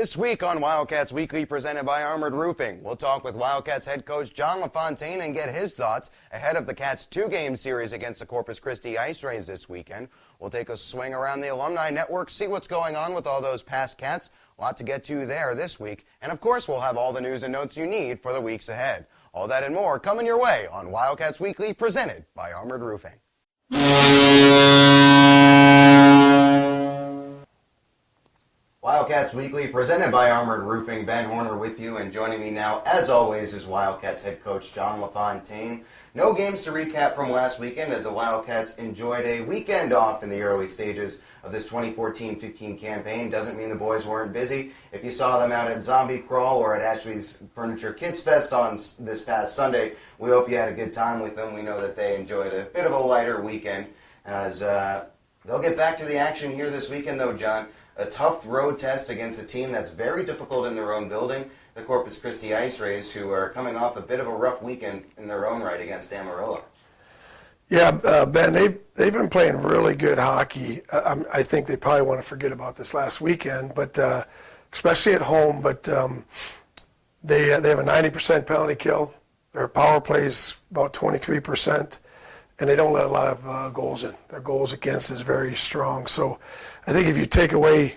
This week on Wildcats Weekly, presented by Armored Roofing, we'll talk with Wildcats head coach Coach LaFontaine and get his thoughts ahead of the Cats' two-game series against the Corpus Christi Ice Rays this weekend. We'll take a swing around the alumni network, see what's going on with all those past Cats. A lot to get to there this week. And, of course, we'll have all the news and notes you need for the weeks ahead. All that and more coming your way on Wildcats Weekly, presented by Armored Roofing. Wildcats Weekly, presented by Armored Roofing. Ben Horner with you, and joining me now, as always, is Wildcats head coach Coach LaFontaine. No games to recap from last weekend, as the Wildcats enjoyed a weekend off in the early stages of this 2014-15 campaign. Doesn't mean the boys weren't busy. If you saw them out at Zombie Crawl or at Ashley's Furniture Kids Fest on this past Sunday, we hope you had a good time with them. We know that they enjoyed a bit of a lighter weekend, as they'll get back to the action here this weekend, though, John. A tough road test against a team that's very difficult in their own building, the Corpus Christi Ice Rays, who are coming off a bit of a rough weekend in their own right against Amarillo. Yeah, Ben, they've been playing really good hockey. I think they probably want to forget about this last weekend, but especially at home. But they have a 90% penalty kill. Their power play is about 23%. And they don't let a lot of goals in. Their goals against is very strong. So I think if you take away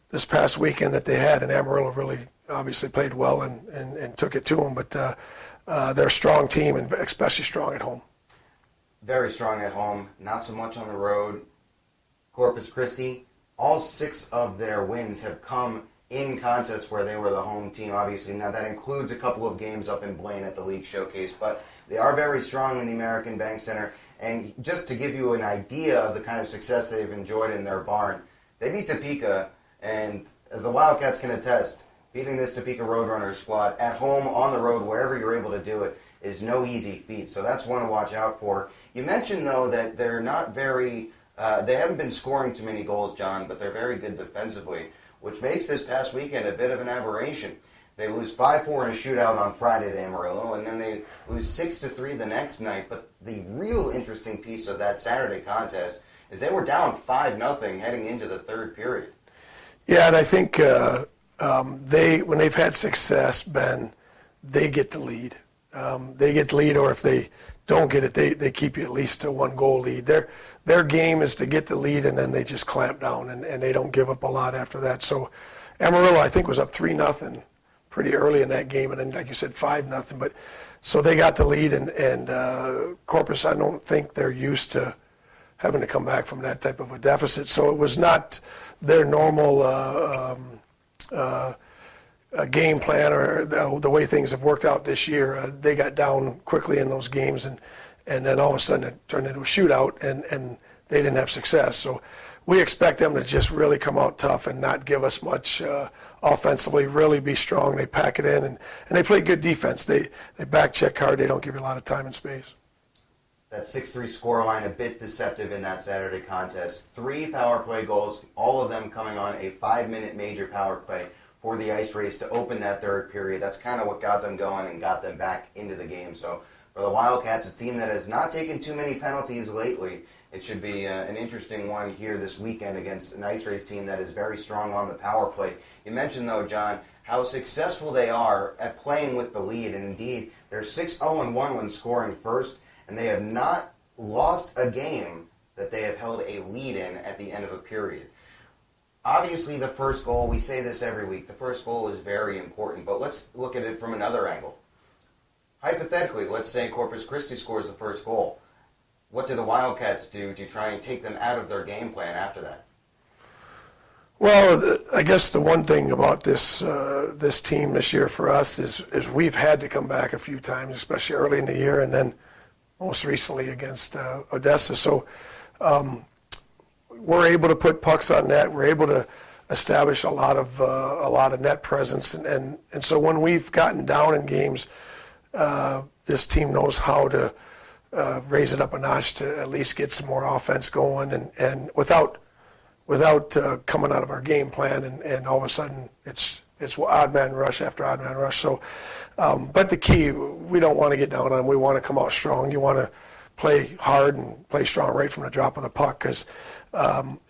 this past weekend that they had, and Amarillo really obviously played well and took it to them, but they're a strong team, and especially strong at home. Very strong at home, not so much on the road. Corpus Christi, all 6 of their wins have come in contests where they were the home team, obviously. Now, that includes a couple of games up in Blaine at the league showcase, but they are very strong in the American Bank Center. And just to give you an idea of the kind of success they've enjoyed in their barn, they beat Topeka, and as the Wildcats can attest, beating this Topeka Roadrunners squad at home, on the road, wherever you're able to do it, is no easy feat. So that's one to watch out for. You mentioned, though, that they're not very, they haven't been scoring too many goals, John, but they're very good defensively, which makes this past weekend a bit of an aberration. They lose 5-4 in a shootout on Friday to Amarillo, and then they lose 6-3 the next night. But the real interesting piece of that Saturday contest is they were down 5-0 heading into the third period. Yeah, and I think when they've had success, Ben, they get the lead. They get the lead, or if they don't get it, they keep you at least to 1-goal lead. Their game is to get the lead, and then they just clamp down, and they don't give up a lot after that. So Amarillo, I think, was up 3-0 pretty early in that game, and then, like you said, 5-0. But so they got the lead, and Corpus, I don't think they're used to having to come back from that type of a deficit. So it was not their normal game plan, or the way things have worked out this year. They got down quickly in those games, and then all of a sudden it turned into a shootout, and they didn't have success. So we expect them to just really come out tough and not give us much offensively, really be strong. They pack it in, and they play good defense. They back check hard. They don't give you a lot of time and space. That 6-3 scoreline, a bit deceptive in that Saturday contest. 3 power play goals, all of them coming on a 5-minute major power play for the Ice Rays to open that third period. That's kind of what got them going and got them back into the game. So for the Wildcats, a team that has not taken too many penalties lately, it should be an interesting one here this weekend against an Ice Rays team that is very strong on the power play. You mentioned, though, John, how successful they are at playing with the lead. And indeed, they're 6-0-1 when scoring first, and they have not lost a game that they have held a lead in at the end of a period. Obviously, the first goal, we say this every week, the first goal is very important, but let's look at it from another angle. Hypothetically, let's say Corpus Christi scores the first goal. What do the Wildcats do to try and take them out of their game plan after that? Well, I guess the one thing about this team this year for us is we've had to come back a few times, especially early in the year, and then most recently against Odessa. So we're able to put pucks on net. We're able to establish a lot of net presence, and so when we've gotten down in games, this team knows how to raise it up a notch to at least get some more offense going, and without coming out of our game plan, and all of a sudden it's odd man rush after odd man rush. So, but the key, we don't want to get down on them. We want to come out strong. You want to play hard and play strong right from the drop of the puck, because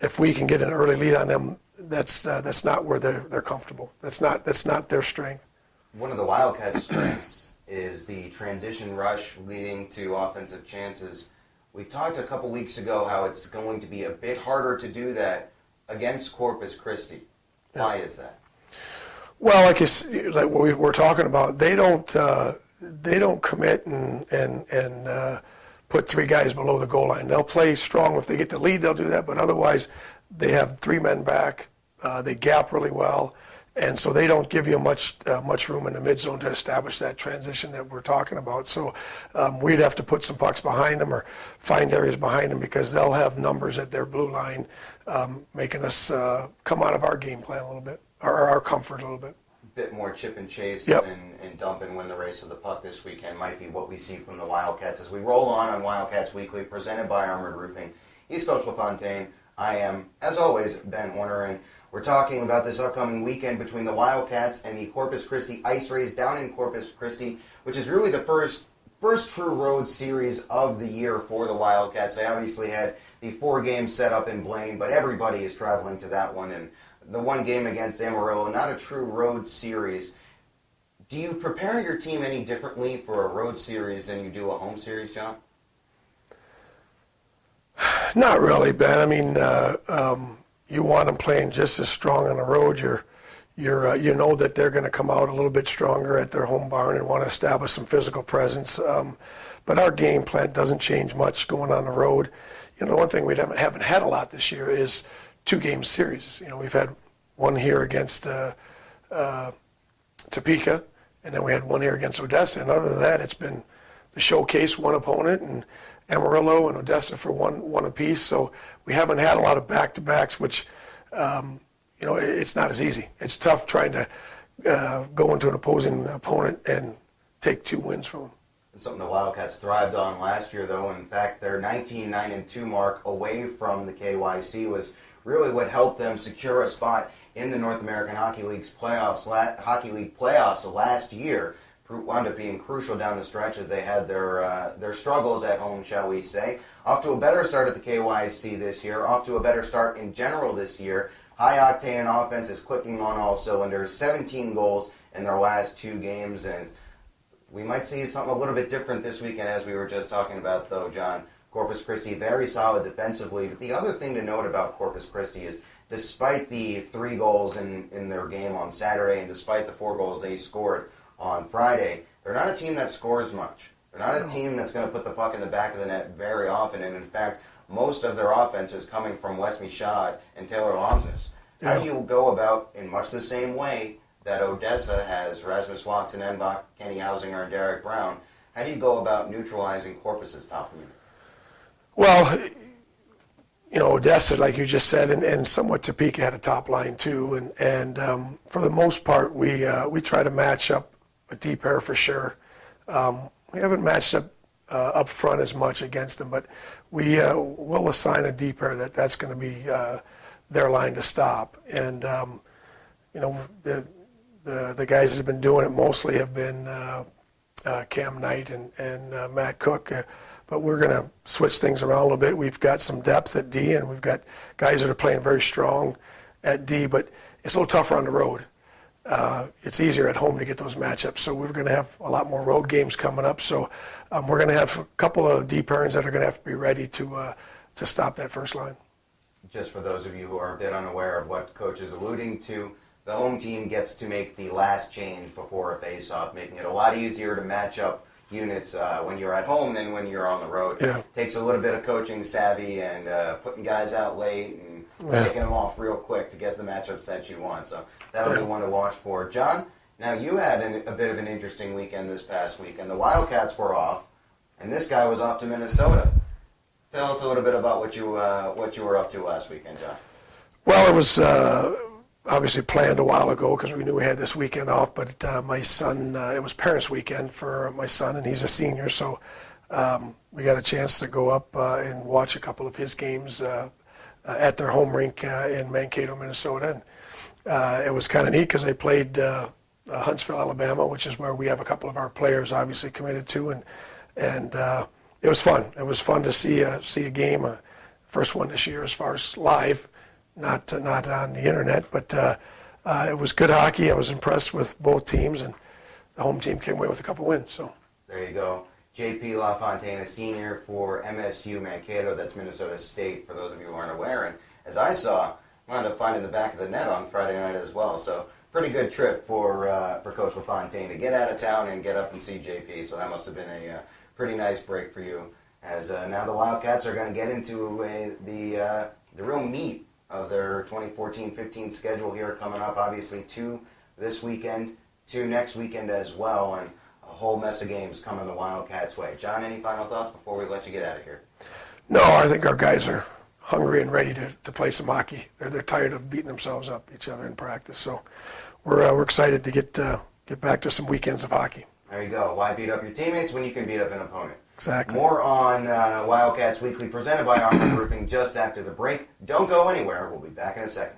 if we can get an early lead on them, that's not where they're comfortable. That's not their strength. One of the Wildcats' strengths is the transition rush leading to offensive chances. We talked a couple weeks ago how it's going to be a bit harder to do that against Corpus Christi. Why is that? Well, like what we're talking about, they don't commit and put three guys below the goal line. They'll play strong. If they get the lead, they'll do that. But otherwise, they have three men back. They gap really well, and so they don't give you much room in the mid zone to establish that transition that we're talking about. So we'd have to put some pucks behind them or find areas behind them because they'll have numbers at their blue line, making us come out of our game plan a little bit, or our comfort a little bit. Bit more chip and chase Yep. and dump and win the race of the puck this weekend might be what we see from the Wildcats as we roll on Wildcats Weekly, presented by Armored Roofing. He's Coach LaFontaine. I am, as always, Ben Horner, and we're talking about this upcoming weekend between the Wildcats and the Corpus Christi Ice Rays down in Corpus Christi, which is really the first true road series of the year for the Wildcats. They obviously had the 4 games set up in Blaine, but everybody is traveling to that one, and the one game against Amarillo, not a true road series. Do you prepare your team any differently for a road series than you do a home series, John? Not really, Ben. I mean, you want them playing just as strong on the road. You know that they're going to come out a little bit stronger at their home barn and want to establish some physical presence. But our game plan doesn't change much going on the road. You know, the one thing we haven't had a lot this year is 2-game series. You know, we've had one here against Topeka, and then we had one here against Odessa. And other than that, it's been the showcase, one opponent, and Amarillo and Odessa for one apiece. So we haven't had a lot of back-to-backs, which, you know, it's not as easy. It's tough trying to go into an opposing opponent and take 2 wins from them. It's something the Wildcats thrived on last year, though. In fact, their 19-9-2 mark away from the KYC was really what helped them secure a spot in the North American Hockey League playoffs last year. Wound up being crucial down the stretch as they had their struggles at home, shall we say. Off to a better start at the KYC this year. Off to a better start in general this year. High-octane offense is clicking on all cylinders. 17 goals in their last 2 games, and we might see something a little bit different this weekend, as we were just talking about, though, John. Corpus Christi, very solid defensively. But the other thing to note about Corpus Christi is, despite the 3 goals in their game on Saturday and despite the 4 goals they scored on Friday, they're not a team that scores much. They're not a team that's going to put the puck in the back of the net very often. And, in fact, most of their offense is coming from Wes Michaud and Taylor Lomsas. How do you go about, in much the same way that Odessa has Rasmus Watson-Enbach, Kenny Hausinger, and Derek Brown, how do you go about neutralizing Corpus's top unit? Well, you know, Odessa, like you just said, and somewhat Topeka had a top line too, and for the most part, we try to match up a deep pair for sure. We haven't matched up front as much against them, but we'll assign a deep pair that's going to be their line to stop. And you know, the guys that have been doing it mostly have been Cam Knight and Matt Cook. But we're going to switch things around a little bit. We've got some depth at D, and we've got guys that are playing very strong at D, but it's a little tougher on the road. It's easier at home to get those matchups, so we're going to have a lot more road games coming up. So we're going to have a couple of D pairings that are going to have to be ready to stop that first line. Just for those of you who are a bit unaware of what Coach is alluding to, the home team gets to make the last change before a face-off, making it a lot easier to match up units when you're at home than when you're on the road. Yeah. Takes a little bit of coaching savvy and putting guys out late and taking them off real quick to get the matchups that you want. So that'll be one to watch for. John, now you had a bit of an interesting weekend this past weekend. The Wildcats were off, and this guy was off to Minnesota. Tell us a little bit about what you were up to last weekend, John. Well, it was obviously planned a while ago because we knew we had this weekend off, but my son, it was parents' weekend for my son, and he's a senior, so we got a chance to go up and watch a couple of his games at their home rink in Mankato, Minnesota. And it was kind of neat because they played Huntsville, Alabama, which is where we have a couple of our players obviously committed to, and it was fun. It was fun to see a game, first one this year as far as live. not on the internet. But it was good hockey. I was impressed with both teams, and the home team came away with a couple wins. So there you go. J.P. LaFontaine, a senior for MSU Mankato, that's Minnesota State, for those of you who aren't aware. And as I saw, wound up finding the back of the net on Friday night as well. So pretty good trip for Coach LaFontaine to get out of town and get up and see JP. So that must have been a pretty nice break for you. As now the Wildcats are going to get into the real meat of their 2014-15 schedule here coming up. Obviously 2 this weekend, 2 next weekend as well, and a whole mess of games coming the Wildcats' way. John, any final thoughts before we let you get out of here? no, I think our guys are hungry and ready to play some hockey. They're tired of beating themselves up each other in practice. So we're excited to get back to some weekends of hockey. There you go. Why beat up your teammates when you can beat up an opponent? Exactly. More on Wildcats Weekly, presented by Armored Roofing, just after the break. Don't go anywhere. We'll be back in a second.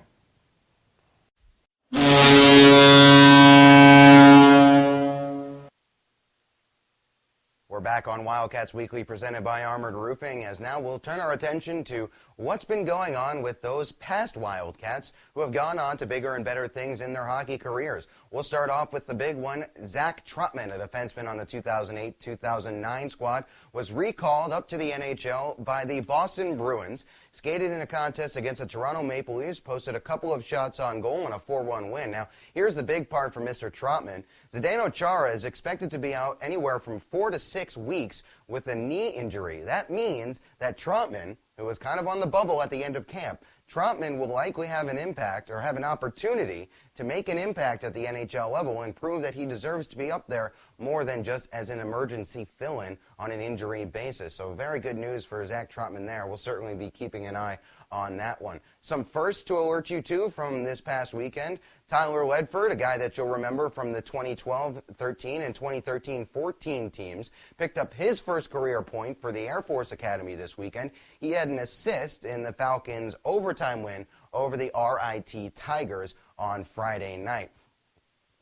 We're back on Wildcats Weekly, presented by Armored Roofing, as now we'll turn our attention to what's been going on with those past Wildcats who have gone on to bigger and better things in their hockey careers. We'll start off with the big one. Zach Trotman, a defenseman on the 2008-2009 squad, was recalled up to the NHL by the Boston Bruins, skated in a contest against the Toronto Maple Leafs, posted a couple of shots on goal, and a 4-1 win. Now, here's the big part for Mr. Trotman. Zdeno Chara is expected to be out anywhere from 4 to 6 weeks with a knee injury. That means that Trotman, who was kind of on the bubble at the end of camp, Trotman will likely have an impact or have an opportunity to make an impact at the NHL level and prove that he deserves to be up there more than just as an emergency fill-in on an injury basis. So very good news for Zach Trotman there. We'll certainly be keeping an eye on that one. Some firsts to alert you to from this past weekend. Tyler Ledford, a guy that you'll remember from the 2012-13 and 2013-14 teams, picked up his first career point for the Air Force Academy this weekend. He had an assist in the Falcons' overtime win over the RIT Tigers on Friday night,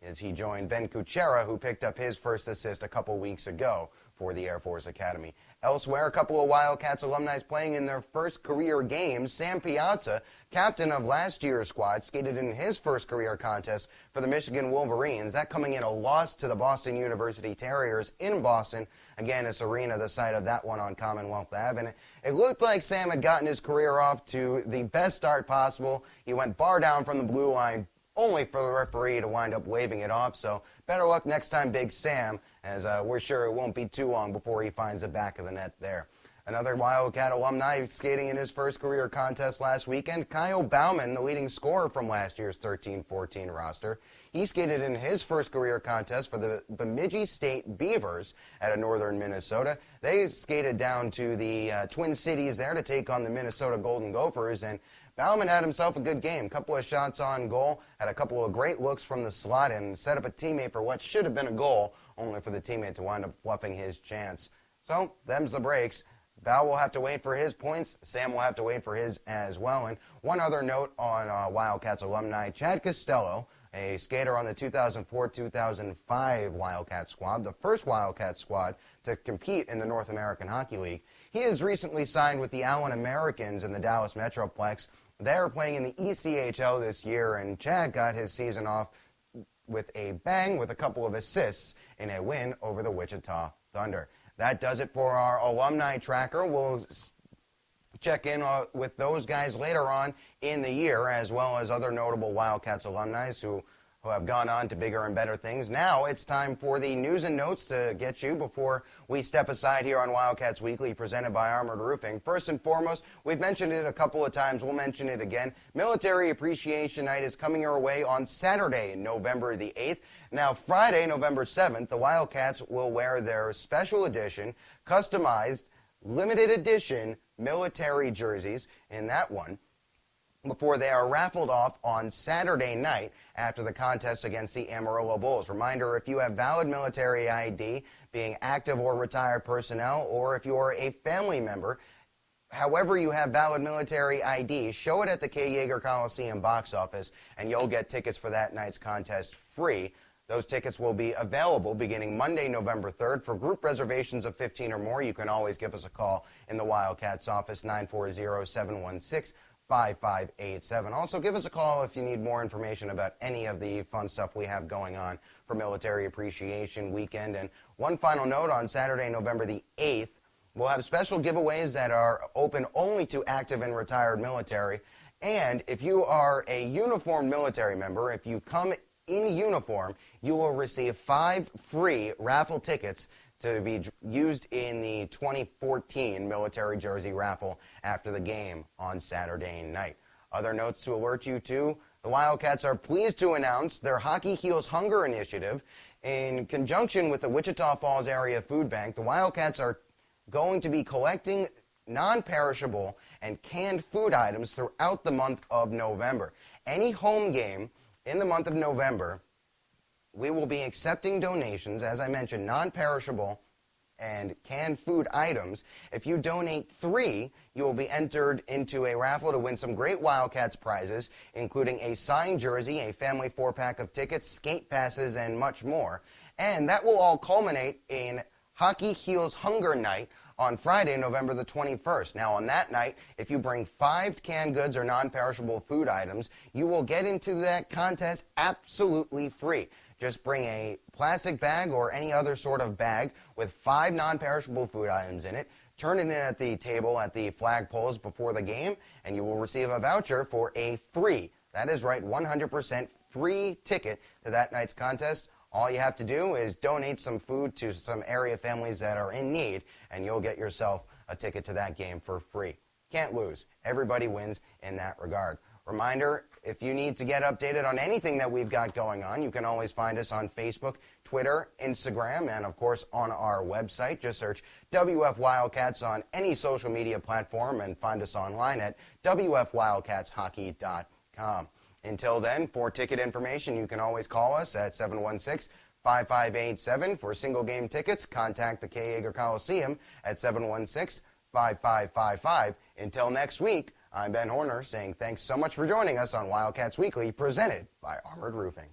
as he joined Ben Kuchera, who picked up his first assist a couple weeks ago for the Air Force Academy. Elsewhere, a couple of Wildcats alumni playing in their first career games. Sam Piazza, captain of last year's squad, skated in his first career contest for the Michigan Wolverines. That coming in a loss to the Boston University Terriers in Boston. Again, it's Arena, the site of that one on Commonwealth Ave. And it looked like Sam had gotten his career off to the best start possible. He went bar down from the blue line, only for the referee to wind up waving it off. So better luck next time, Big Sam, as we're sure it won't be too long before he finds the back of the net there. Another Wildcat alumni skating in his first career contest last weekend, Kyle Bauman, the leading scorer from last year's 13-14 roster. He skated in his first career contest for the Bemidji State Beavers out of northern Minnesota. They skated down to the Twin Cities there to take on the Minnesota Golden Gophers, and Bauman had himself a good game. Couple of shots on goal, had a couple of great looks from the slot, and set up a teammate for what should have been a goal, only for the teammate to wind up fluffing his chance. So, them's the breaks. Bal will have to wait for his points. Sam will have to wait for his as well. And one other note on Wildcats alumni, Chad Costello, a skater on the 2004-2005 Wildcat squad, the first Wildcat squad to compete in the North American Hockey League. He has recently signed with the Allen Americans in the Dallas Metroplex. They're playing in the ECHL this year, and Chad got his season off with a bang with a couple of assists in a win over the Wichita Thunder. That does it for our alumni tracker. We'll check in with those guys later on in the year, as well as other notable Wildcats alumni who have gone on to bigger and better things. Now it's time for the news and notes to get you before we step aside here on Wildcats Weekly, presented by Armored Roofing. First and foremost, we've mentioned it a couple of times. We'll mention it again. Military Appreciation Night is coming our way on Saturday, November the 8th. Now, Friday, November 7th, the Wildcats will wear their special edition, customized, limited edition military jerseys in that one, before they are raffled off on Saturday night after the contest against the Amarillo Bulls. Reminder, if you have valid military ID, being active or retired personnel, or if you are a family member, however you have valid military ID, show it at the K. Yeager Coliseum box office, and you'll get tickets for that night's contest free. Those tickets will be available beginning Monday, November 3rd. For group reservations of 15 or more, you can always give us a call in the Wildcats office, 940-716-5655. 5587. Also, give us a call if you need more information about any of the fun stuff we have going on for Military Appreciation Weekend. And one final note, on Saturday, November the 8th, we'll have special giveaways that are open only to active and retired military. And if you are a uniformed military member, if you come in uniform, you will receive 5 free raffle tickets to be used in the 2014 military jersey raffle after the game on Saturday night. Other notes to alert you to: the Wildcats are pleased to announce their Hockey Heals Hunger initiative. In conjunction with the Wichita Falls Area Food Bank, the Wildcats are going to be collecting non-perishable and canned food items throughout the month of November. Any home game in the month of November, we will be accepting donations, as I mentioned, non-perishable and canned food items. If you donate 3, you will be entered into a raffle to win some great Wildcats prizes, including a signed jersey, a family 4-pack of tickets, skate passes, and much more. And that will all culminate in Hockey Heals Hunger Night on Friday, November the 21st. Now, on that night, if you bring 5 canned goods or non-perishable food items, you will get into that contest absolutely free. Just bring a plastic bag or any other sort of bag with 5 non-perishable food items in it, turn it in at the table at the flagpoles before the game, and you will receive a voucher for a free, that is right, 100% free ticket to that night's contest. All you have to do is donate some food to some area families that are in need, and you'll get yourself a ticket to that game for free. Can't lose. Everybody wins in that regard. Reminder, if you need to get updated on anything that we've got going on, you can always find us on Facebook, Twitter, Instagram, and of course on our website. Just search WF Wildcats on any social media platform and find us online at WFWildcatsHockey.com. Until then, for ticket information, you can always call us at 716-5587. For single game tickets, contact the K. Yeager Coliseum at 716-5555. Until next week, I'm Ben Horner saying thanks so much for joining us on Wildcats Weekly, presented by Armored Roofing.